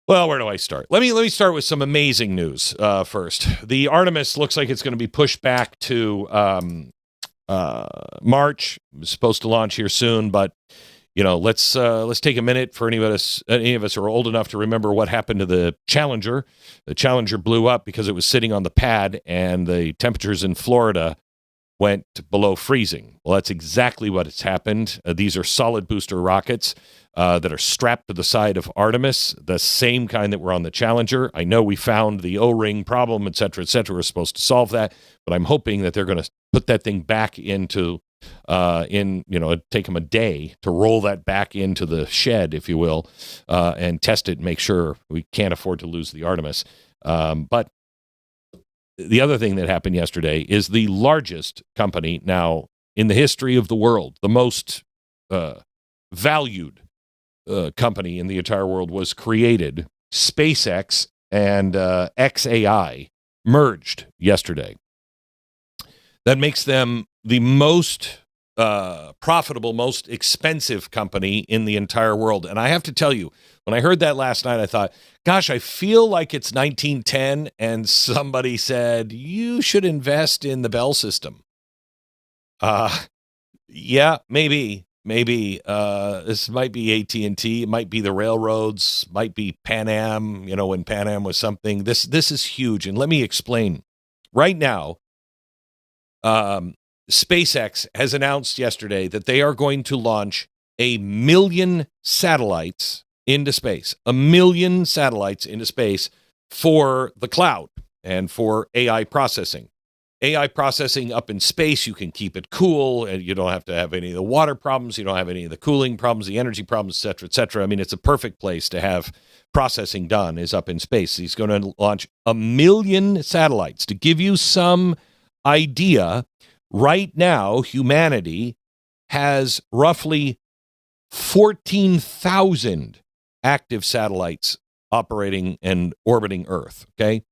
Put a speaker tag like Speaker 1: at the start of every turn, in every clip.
Speaker 1: Well, where do I start? Let me start with some amazing news first. The Artemis looks like it's going to be pushed back to March. It was supposed to launch here soon, but let's take a minute for any of us who are old enough to remember what happened to the Challenger. The Challenger blew up because it was sitting on the pad, and the temperatures in Florida went below freezing. Well, that's exactly what has happened. These are solid booster rockets that are strapped to the side of Artemis, the same kind that were on the Challenger. I know we found the O-ring problem, et cetera, et cetera. We're supposed to solve that, but I'm hoping that they're going to put that thing back into, it'd take them a day to roll that back into the shed, if you will, and test it and make sure we can't afford to lose the Artemis. But the other thing that happened yesterday is the largest company now in the history of the world, the most valued company in the entire world was created. SpaceX and XAI merged yesterday. That makes them the most profitable, most expensive company in the entire world. And I have to tell you, when I heard that last night, I thought, gosh, I feel like it's 1910 and somebody said, you should invest in the Bell system. Yeah, maybe. This might be AT&T. It might be the railroads, might be Pan Am, when Pan Am was something. This is huge. And let me explain. Right now, SpaceX has announced yesterday that they are going to launch 1 million satellites into space, 1 million satellites into space for the cloud and for AI processing. AI processing up in space, you can keep it cool, and you don't have to have any of the water problems, you don't have any of the cooling problems, the energy problems, et cetera, et cetera. I mean, it's a perfect place to have processing done, is up in space. He's going to launch 1 million satellites. To give you some idea, right now, humanity has roughly 14,000 active satellites operating and orbiting Earth, okay?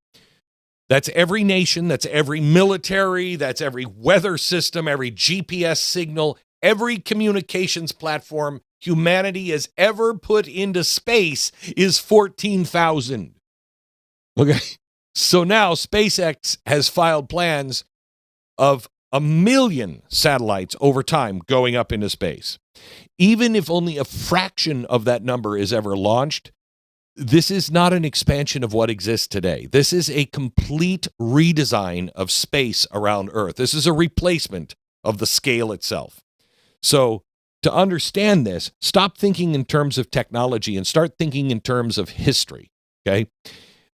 Speaker 1: That's every nation, that's every military, that's every weather system, every GPS signal, every communications platform humanity has ever put into space is 14,000. Okay, so now SpaceX has filed plans of 1 million satellites over time going up into space. Even if only a fraction of that number is ever launched, this is not an expansion of what exists today. This is a complete redesign of space around Earth. This is a replacement of the scale itself. So to understand this, stop thinking in terms of technology and start thinking in terms of history, okay?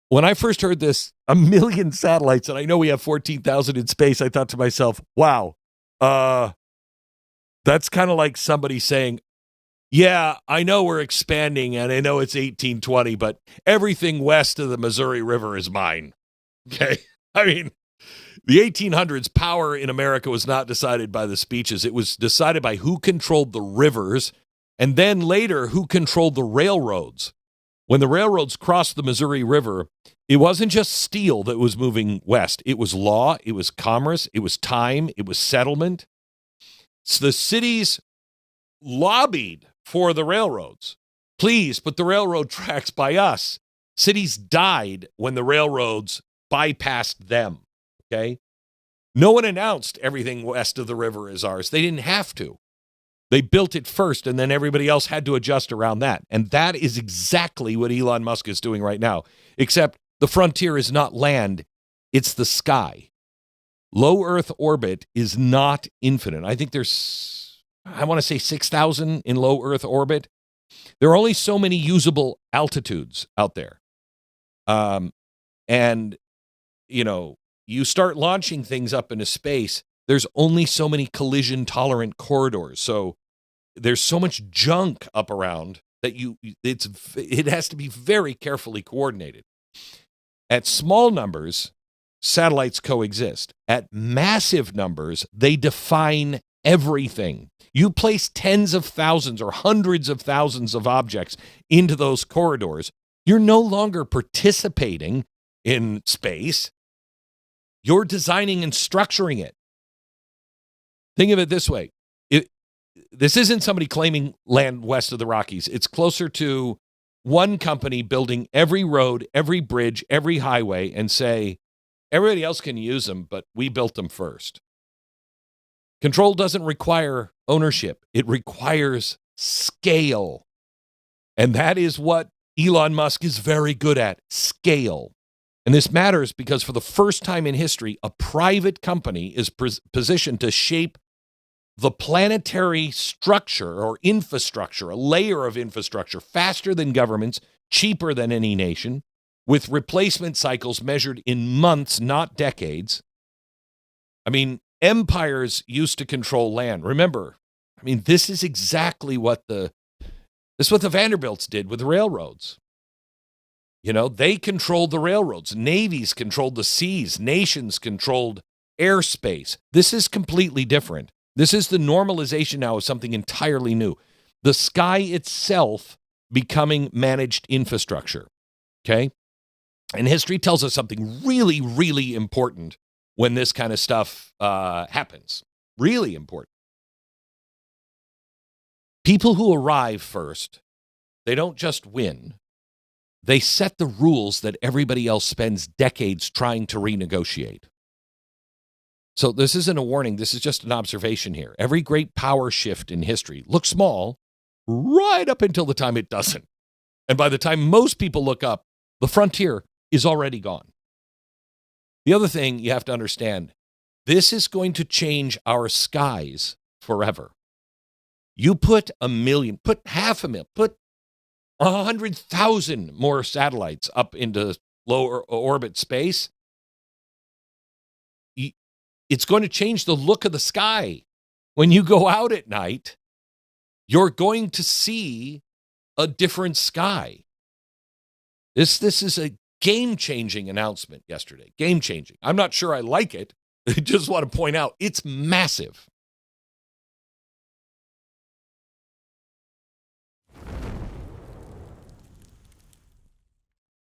Speaker 1: When I first heard this, 1 million satellites, and I know we have 14,000 in space, I thought to myself, wow, that's kind of like somebody saying, yeah, I know we're expanding, and I know it's 1820, but everything west of the Missouri River is mine. Okay? I mean, the 1800s, power in America was not decided by the speeches. It was decided by who controlled the rivers, and then later, who controlled the railroads. When the railroads crossed the Missouri River, it wasn't just steel that was moving west. It was law, it was commerce, it was time, it was settlement. So the cities lobbied for the railroads. Please put the railroad tracks by us. Cities died when the railroads bypassed them, okay? No one announced everything west of the river is ours. They didn't have to. They built it first, and then everybody else had to adjust around that. And that is exactly what Elon Musk is doing right now, except the frontier is not land, it's the sky. Low Earth orbit is not infinite. I think there's, I want to say 6,000 in low Earth orbit. There are only so many usable altitudes out there. And, you know, you start launching things up into space, there's only so many collision-tolerant corridors. So there's so much junk up around that it has to be very carefully coordinated. At small numbers, satellites coexist. At massive numbers, they define everything. You place tens of thousands or hundreds of thousands of objects into those corridors, you're no longer participating in space. You're designing and structuring it. Think of it this way. This isn't somebody claiming land west of the Rockies. It's closer to one company building every road, every bridge, every highway and say, everybody else can use them, but we built them first. Control doesn't require ownership. It requires scale. And that is what Elon Musk is very good at, scale. And this matters because for the first time in history, a private company is positioned to shape the planetary structure or infrastructure, a layer of infrastructure, faster than governments, cheaper than any nation, with replacement cycles measured in months, not decades. I mean, empires used to control land. Remember, I mean, this is exactly what the Vanderbilts did with the railroads. You know, they controlled the railroads. Navies controlled the seas. Nations controlled airspace. This is completely different. This is the normalization now of something entirely new. The sky itself becoming managed infrastructure. Okay? And history tells us something really, really important when this kind of stuff happens. Really important. People who arrive first, they don't just win. They set the rules that everybody else spends decades trying to renegotiate. So this isn't a warning. This is just an observation here. Every great power shift in history looks small right up until the time it doesn't. And by the time most people look up, the frontier is already gone. The other thing you have to understand, this is going to change our skies forever. You put 1 million, put 500,000, put 100,000 more satellites up into lower orbit space. It's going to change the look of the sky. When you go out at night, you're going to see a different sky. This is a game-changing announcement yesterday. Game-changing. I'm not sure I like it. I just want to point out it's massive.